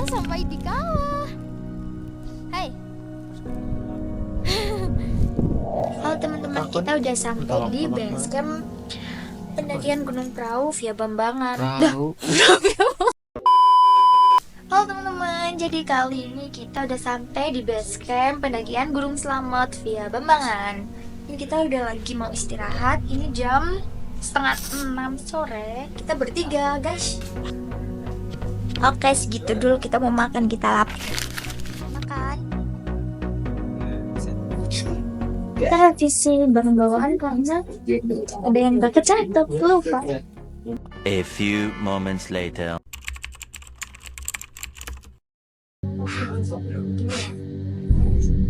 kita sampai di kawah. Hai. Halo teman-teman, kita udah sampai di base camp pendakian Gunung Prau via Bambangan. Halo teman-teman, jadi kali ini kita udah sampai di base camp pendakian Gunung Slamet via Bambangan. Ini kita udah lagi mau istirahat. Ini jam 5:30 sore. Kita bertiga, guys. Oke, segitu dulu. Kita mau makan, kita lapar. Makan. Kita revisi barang bawaan karena ada yang gak kecatat, lupa. A few moments later.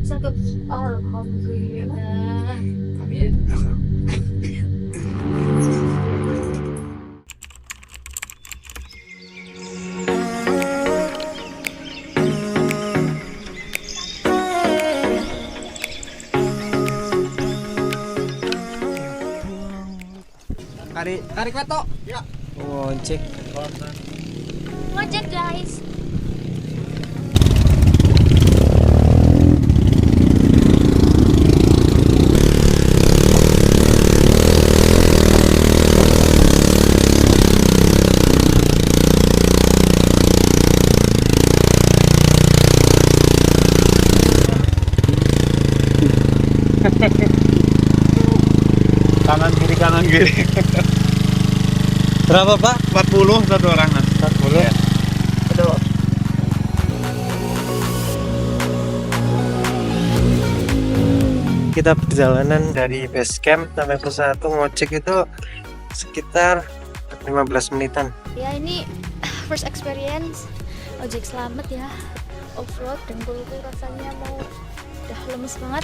Satu. Alhamdulillah. Tarik Weto. Ya. Ngojek. Ngojek, guys. Kanan kiri. Berapa Pak? 40 satu orang. 40. Ya. Aduh. Kita perjalanan dari base camp sampai ke satu ngojek itu sekitar 15 menitan. Ya, ini first experience ojek selamat ya, off-road, dengkulku rasanya mau udah lemes banget.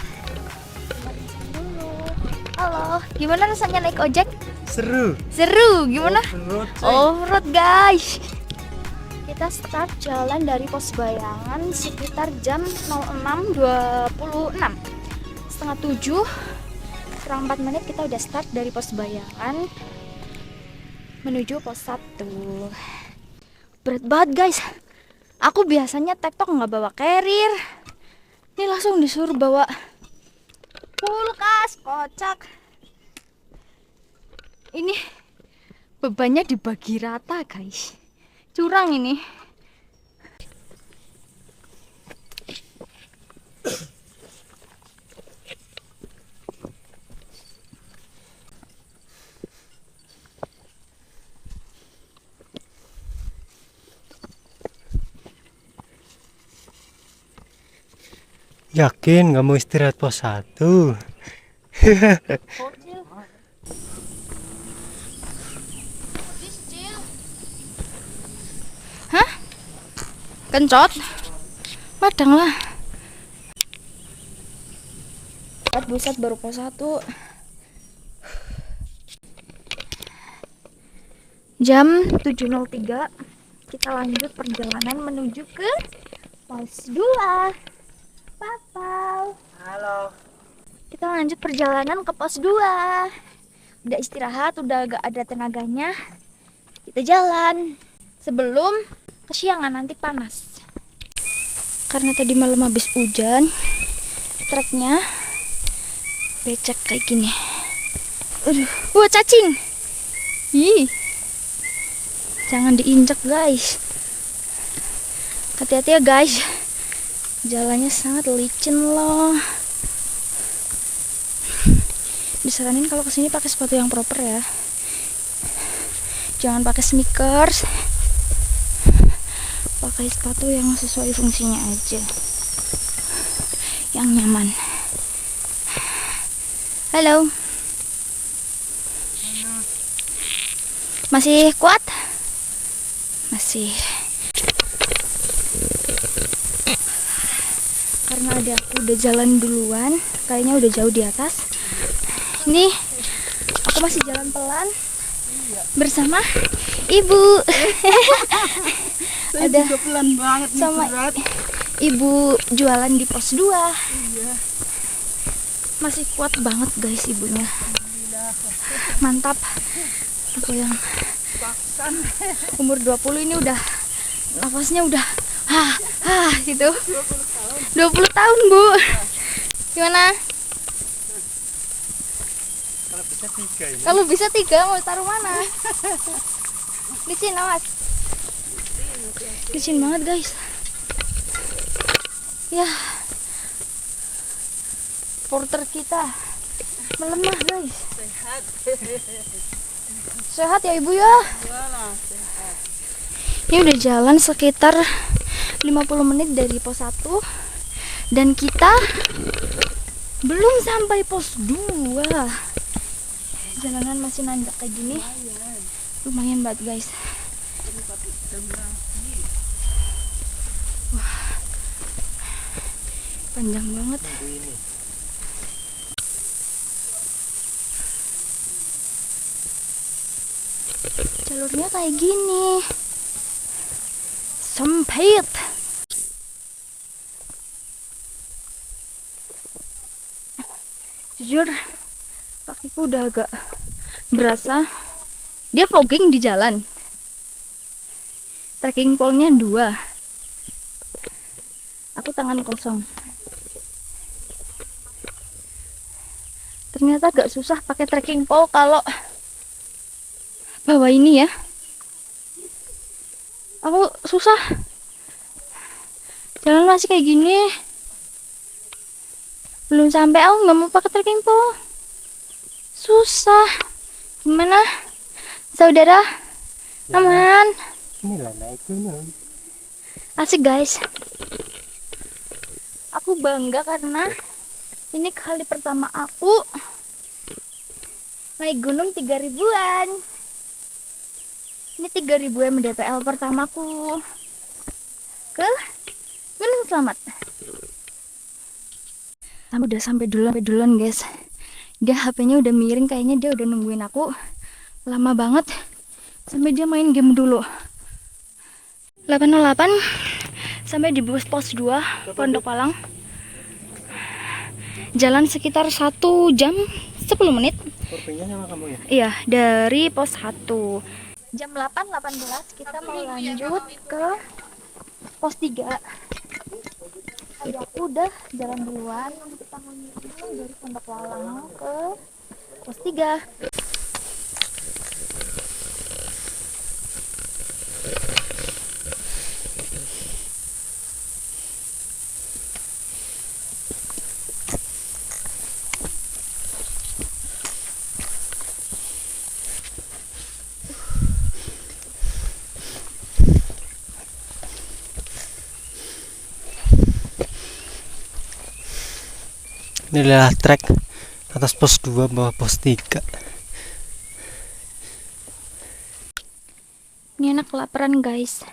Coba pingsan dulu. Halo, gimana rasanya naik ojek? Seru. Seru, gimana? Off-road, coy. Off-road, guys. Kita start jalan dari Pos Bayangan sekitar jam 06.26. Setengah 7, kurang 4 menit kita udah start dari Pos Bayangan menuju pos 1. Berat banget, guys. Aku biasanya tektok nggak bawa carrier, ini langsung disuruh bawa kulkas, kocak. Ini bebannya dibagi rata, guys. Curang ini. Yakin nggak mau istirahat pos 1? Hah? Kencot? Padang lah. Buset, baru pos 1. Jam 7.03 kita lanjut perjalanan menuju ke pos 2. Papa. Halo. Kita lanjut perjalanan ke pos 2. Udah istirahat, udah agak ada tenaganya. Kita jalan sebelum kesiangan, nanti panas. Karena tadi malam habis hujan, treknya becek kayak gini. Aduh, wah, cacing. Ih. Jangan diinjak, guys. Hati-hati ya, guys. Jalannya sangat licin loh. Disaranin kalau kesini pakai sepatu yang proper ya. Jangan pakai sneakers. Pakai sepatu yang sesuai fungsinya aja, yang nyaman. Halo. Masih kuat? Masih. Karena ada aku udah jalan duluan, kayaknya udah jauh di atas. Ini aku masih jalan pelan bersama ibu. Ada juga pelan banget nih, sama berat. ibu jualan di pos 2. Iya. Masih kuat banget, guys, ibunya. Mantap. Aku yang umur 20 ini udah nafasnya udah Gitu. 20 tahun, Bu. Gimana? Kalau bisa 3 mau taruh mana? Licin awas. Licin banget, guys. Ya. Porter kita melemah, guys. Sehat ya, Ibu ya? Ini udah jalan sekitar 50 menit dari pos 1 dan kita belum sampai pos 2. Jalanan masih nanjak kayak gini. Lumayan banget, guys. Wah. Panjang banget. Jalurnya kayak gini. Sempit. Jujur kakiku udah agak berasa. Dia vlogging di jalan. Trekking pole-nya 2. Aku tangan kosong. Ternyata agak susah pakai trekking pole kalau bawa ini ya. Aku susah. Jalan masih kayak gini. Belum sampai aku nggak mau pakai trekking pole. Susah. Gimana? Saudara? Aman? Inilah naik gunung. Asik, guys. Aku bangga karena ini kali pertama aku naik gunung 3000-an. Ini 3000 MDPL pertamaku ke Gunung Selamat. Udah sampai duluan, guys. Dia HP-nya udah miring, kayaknya dia udah nungguin aku lama banget sampai dia main game dulu. 808 sampai di pos 2 Pondok Palang. Jalan sekitar 1 jam 10 menit. Kurvanya sama kamu ya? Iya, dari pos 1. Jam 8.18 kita mau lanjut ke pos 3. Aku udah jalan duluan. Kita mau nyusul dari Pondok Palang ke pos 3. Ini adalah trek atas pos 2 bawah pos 3. Ini anak kelaparan, guys.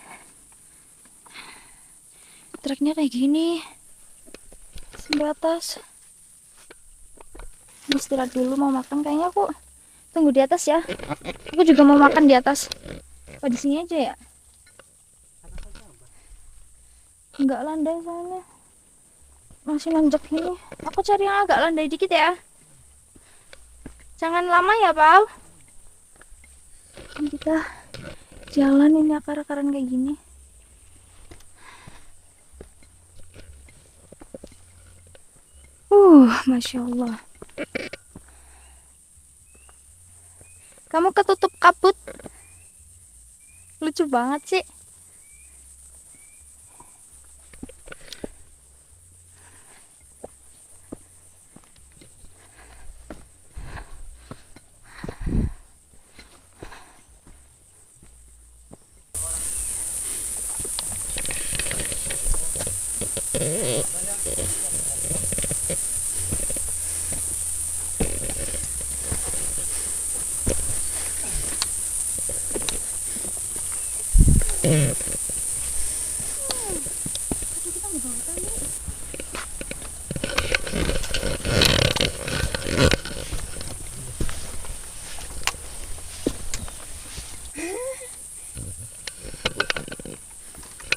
Treknya kayak gini. Sebatas. Istirahat dulu, mau makan. Kayaknya aku tunggu di atas ya. Aku juga mau makan di atas. Oh, di sini aja ya? Enggak landai soalnya. Masih nanjak ini. Aku cari yang agak landai dikit ya. Jangan lama ya, Pau. Ini kita jalan ini akar-akaran kayak gini. Masya Allah. Kamu ketutup kabut. Lucu banget sih.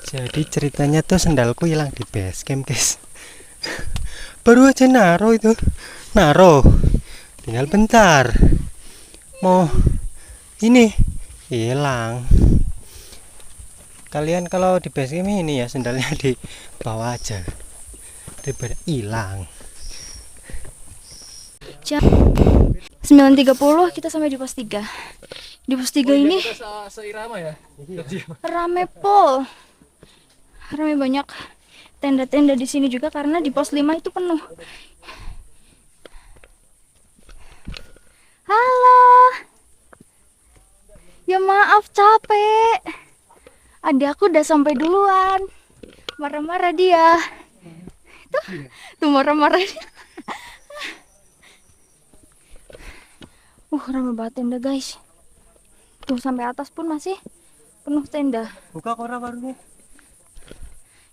Jadi ceritanya tuh sendalku hilang di base camp, guys. Baru aja naro itu. Naro. Tinggal bentar. Mau ini hilang. Kalian kalau di base camp ini ya sendalnya di bawah aja daripada hilang. Jam 9.30 kita sampai di pos 3. Di pos 3 ini seirama ya. rame pol. Rame banyak tenda-tenda di sini juga karena di pos 5 itu penuh. Halo. Ya maaf capek. Adik aku udah sampai duluan. Marah-marah dia. Tuh marah-marah dia. Rame banget tenda guys. Tuh sampai atas pun masih penuh tenda. Buka koran barunya.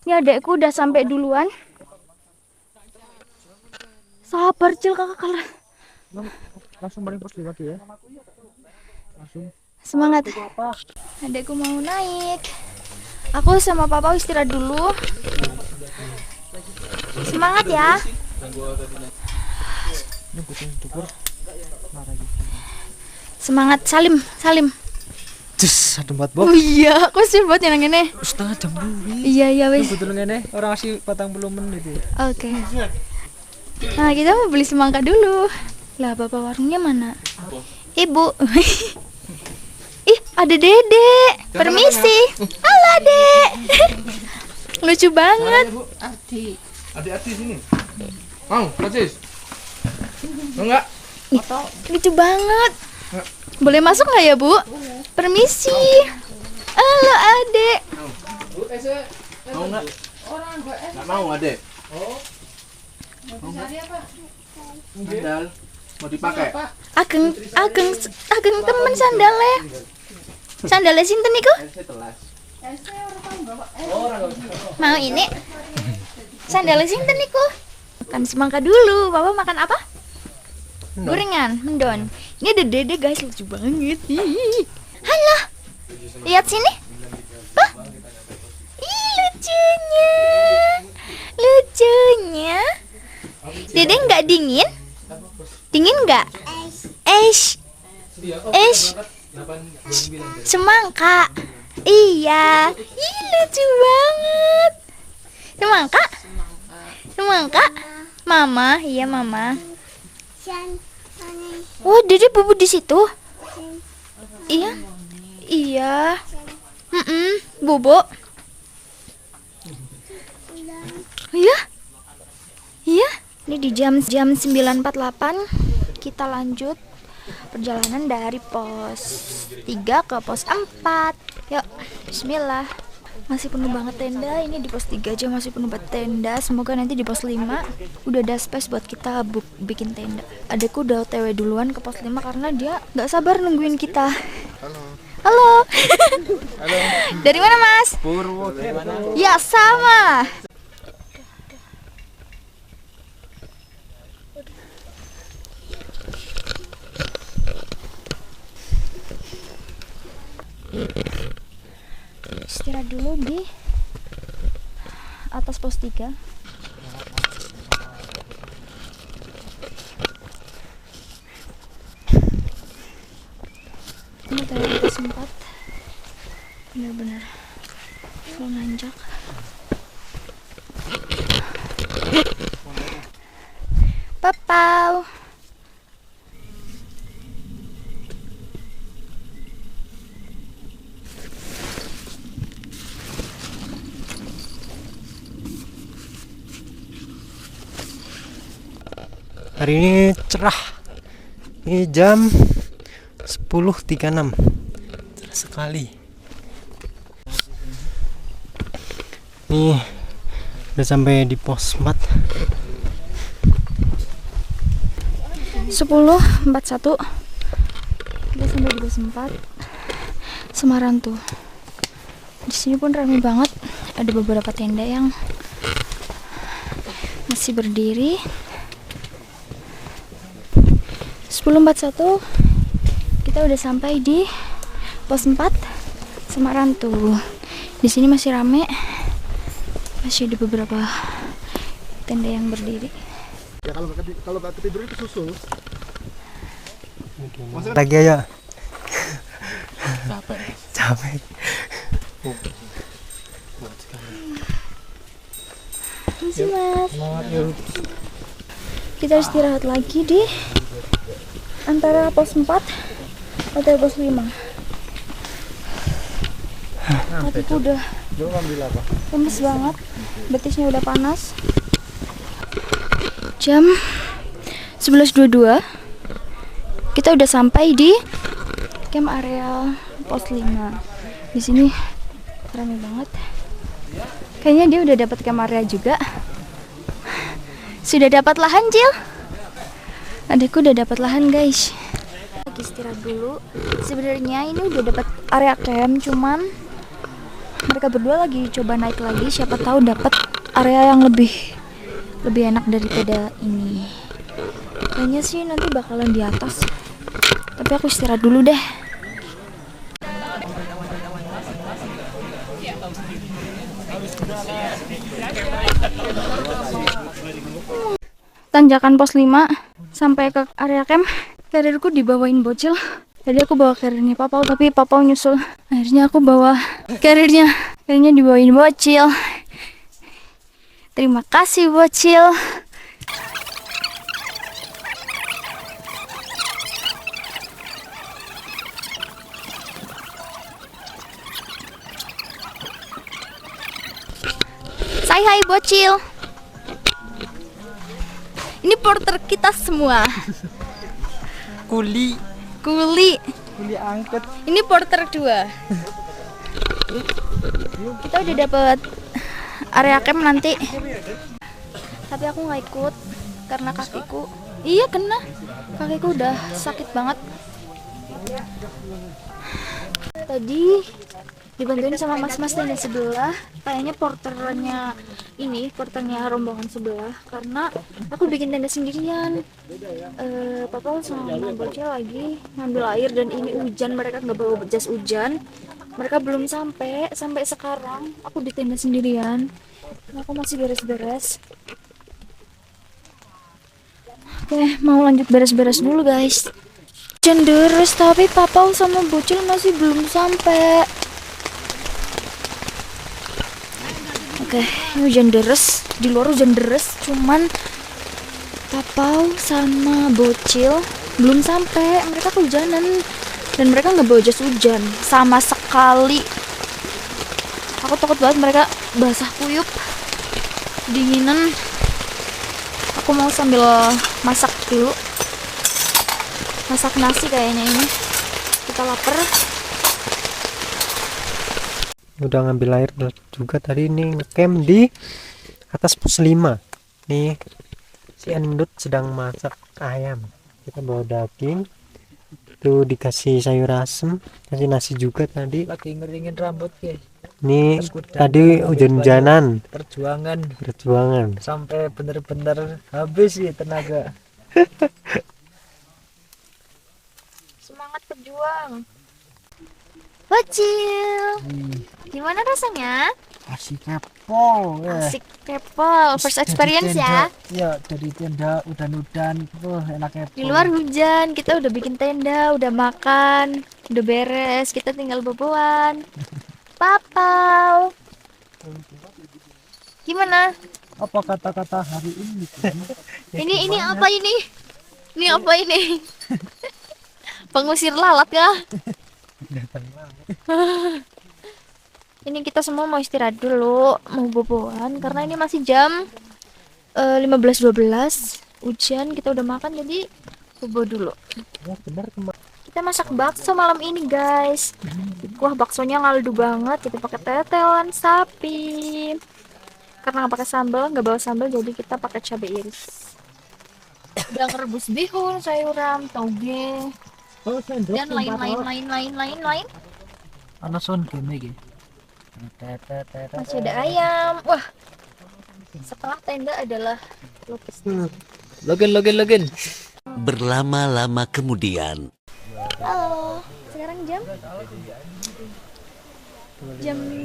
Ini adekku udah sampai duluan. Sabar Cil kakak kalah. Langsung balik pos 5 ya. Langsung. Semangat. Adekku mau naik. Aku sama papa istirahat dulu. Semangat ya. Semangat Salim, Salim. Jus, ada buat Oh iya, aku sih buat yang ini. setengah jam dulu. Iya wes. Betul ngene, orang kasih 40 menit itu. Oke. Nah, kita mau beli semangka dulu. Lah, bapak warungnya mana? Ibu. Ih, ada Dede. Permisi. Halo, Dek. Lucu banget. Adik sini. Mau, Francis? Enggak. Ih, lucu banget. Boleh masuk nggak ya, Bu? Permisi. Halo, Adek. Mau enggak? Enggak mau, Adek. Sandal mau dipakai? Ageng temen sandalnya. Sandalnya sinten niku? Mau ini? Sandalnya sinten niku? Makan semangka dulu. Papa makan apa? Gorengan, mendon. Ini ada Dede guys, lucu banget. Ih. Halo. Lihat sini. Bah. Ih, lucunya. Lucunya. Dede nggak dingin? Dingin nggak? Es. Semangka. Iya. Ih, lucu banget. Semangka. Mama, iya mama. Oh, Dede bubuk di situ. Iya. Bubuk. Iya. Ini di jam 9.48 kita lanjut perjalanan dari pos 3 ke pos 4. Yuk, bismillah. Masih penuh banget tenda. Ini di pos 3 aja masih penuh banget tenda. Semoga nanti di pos 5 udah ada space buat kita bikin tenda. Adekku udah OTW duluan ke pos 5 karena dia nggak sabar nungguin kita. Halo. Dari mana, Mas? Purwo. Dari mana? Ya, sama. Istirahat dulu di atas pos 3. Ini dari pos 4 benar-benar full nanjak. Papau. Hari ini cerah. Ini jam 10.36. Cerah sekali. Nih udah sampai di pos 4. 10.41 kita sampai di pos 4 Semarang tuh. Di sini pun ramai banget. Ada beberapa tenda yang masih berdiri. 10.41 kita udah sampai di pos 4 Semarang tuh. Di sini masih rame. Masih ada beberapa tenda yang berdiri. Ya kalau nggak ketiduran itu susul. Lagi aja. Capek. Masih Mas. Semangat yuk. Kita istirahat lagi di antara pos 4 atau pos 5. Kakiku udah lemes banget, betisnya udah panas. Jam 11.22 kita udah sampai di camp area pos 5. Di sini ramai banget. Kayaknya dia udah dapat camp area juga. Sudah dapat lahan, Cil? Adikku udah dapat lahan, guys. Lagi istirahat dulu. Sebenarnya ini udah dapat area camp, cuman mereka berdua lagi coba naik lagi. Siapa tahu dapat area yang lebih enak daripada ini. Kayaknya sih nanti bakalan di atas. Tapi aku istirahat dulu deh. Tanjakan pos 5 sampai ke area camp. Karirku dibawain bocil. Tadi aku bawa karirnya Papau, tapi Papau nyusul. Akhirnya aku bawa karirnya. Karirnya dibawain bocil. Terima kasih bocil. Say hai bocil. Ini porter kita semua. Kuli angkut. Ini porter 2. Kita udah dapet area camp nanti. Tapi aku nggak ikut karena kakiku. Iya kena. Kakiku udah sakit banget. Tadi dibantuin sama mas-mas tenda sebelah. Kayaknya porternya rombongan sebelah, karena aku bikin tenda sendirian. Papa sama bocil lagi ngambil air dan ini hujan, mereka nggak bawa jas hujan. Mereka belum sampai sekarang. Aku di tenda sendirian. Aku masih beres-beres. Oke, mau lanjut beres-beres dulu guys. Hujan deras tapi Papa sama bocil masih belum sampai. Oke, ini hujan deras, di luar hujan deras, cuman Papau sama bocil belum sampai. Mereka kehujanan dan mereka nggak bawa jas hujan sama sekali. Aku takut banget mereka basah kuyup, dinginan. Aku mau sambil masak dulu, masak nasi kayaknya ini. Kita lapar. Udah ngambil air juga tadi nih, ngecamp di atas pos 5. Nih si Endut sedang masak ayam. Kita bawa daging, tuh dikasih sayur asem, kasih nasi juga tadi. Lagi ngeringin rambut guys. Nih tadi hujan-hujanan, perjuangan Sampai bener-bener habis sih tenaga. Semangat pejuang. Bocil, gimana rasanya? Asik kepo ya. Asik kepo, first experience ya. Iya, dari tenda udan-udan, enak kepo. Di luar hujan, kita udah bikin tenda, udah makan, udah beres, kita tinggal boboan. Papau, gimana? Apa kata-kata hari ini? Ini apa ini? Ini apa ini? Pengusir lalat ya? Ini kita semua mau istirahat dulu, mau boboan karena ini masih jam 15.12. Hujan, kita udah makan jadi bobo dulu. Ya benar, Kita masak bakso malam ini guys. Wah, baksonya ngaldu banget. Kita pakai tetelan sapi. Karena nggak pakai sambal, nggak bawa sambal, jadi kita pakai cabai iris. Udah ngerebus bihun, sayuran, toge, dan lain-lain. Ana son game iki. Masih ada ayam. Wah, setengah tenda adalah lupis. Login. Berlama-lama kemudian. Halo, sekarang jam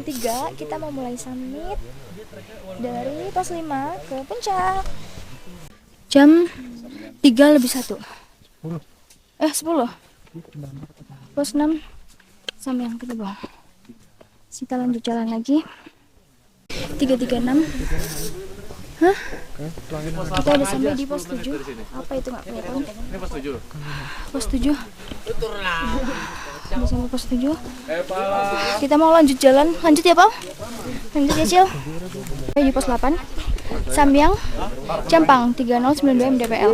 3 kita mau mulai summit dari pos 5 ke puncak. Jam 3:01. 10. Pos 6 sama yang kita bawa. Kita lanjut jalan lagi. 336. Hah? Kita udah sampai di pos 7. Apa itu nggak kelihatan? Ini pos 7. Pos 7. Udah sampai pos 7. Kita mau lanjut jalan. Lanjut ya, Pak? Lanjut ya, Cil. Di pos 8. Sambiang, Jampang 3092 mdpl.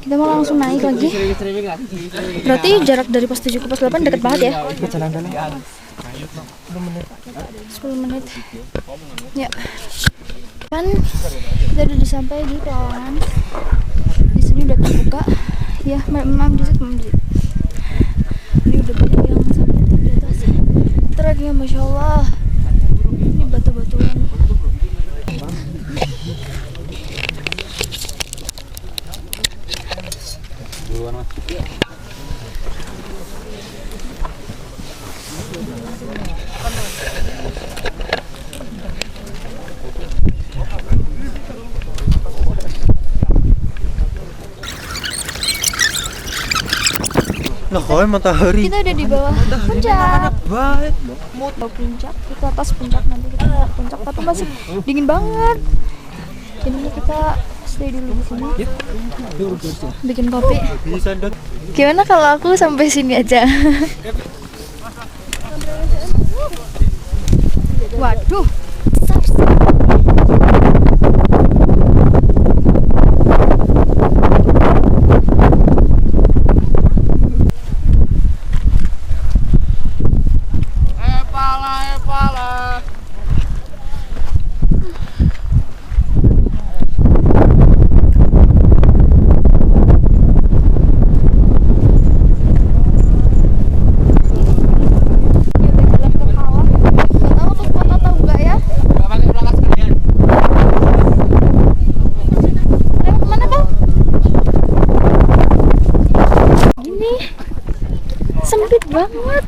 Kita mau langsung naik lagi. Berarti jarak dari pos 7 ke pos 8 dekat banget ya? Jalan-jalan. 10 menit. Ya. Kan kita udah sampai di Pelawangan. Di sini udah terbuka. Ya, mam di situ. Ini udah batu yang sampai di atas. Treknya Masya Allah. Ini batu-batuan. Loh, kok matahari? Kita udah di bawah puncak. Baik. Mau puncak, kita atas puncak, nanti kita naik puncak, tapi masih dingin banget. Jadi kita stay dulu di sini. Bikin kopi. Bisa dot. Gimana kalau aku sampai sini aja? Waduh. Sempit banget.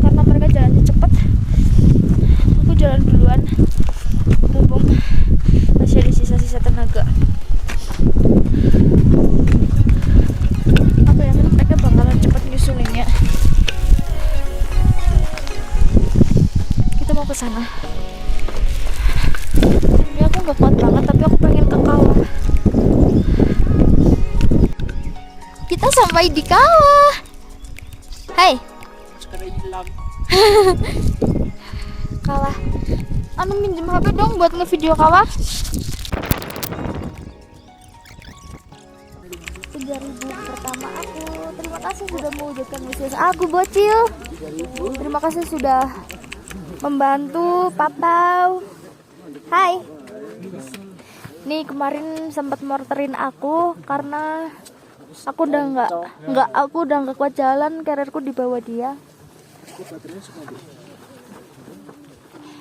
Karena mereka jalannya cepat, aku jalan duluan. Mumpung masih ada sisa-sisa tenaga. Aku yakin mereka bakalan cepat nyusulinnya. Kita mau ke sana. Ini aku nggak kuat banget, tapi aku pengen ke kawah. Kita sampai di kawah. Hai. Kawah. Anu minjem HP dong buat ngevideo kawah. 3.000 pertama aku. Terima kasih sudah mewujudkan misi aku, bocil. Terima kasih sudah membantu Papau. Hai. Nih kemarin sempat morterin aku karena aku udah nggak kuat jalan, karirku dibawa dia.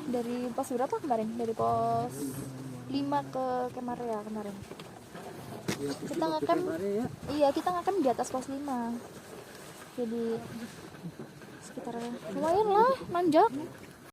Dari pos berapa kemarin? Dari pos 5 ke Kemaria kemarin. Kita ngecamp, iya kita ngecamp di atas pos 5. Jadi sekitar lumayan lah, nanjak.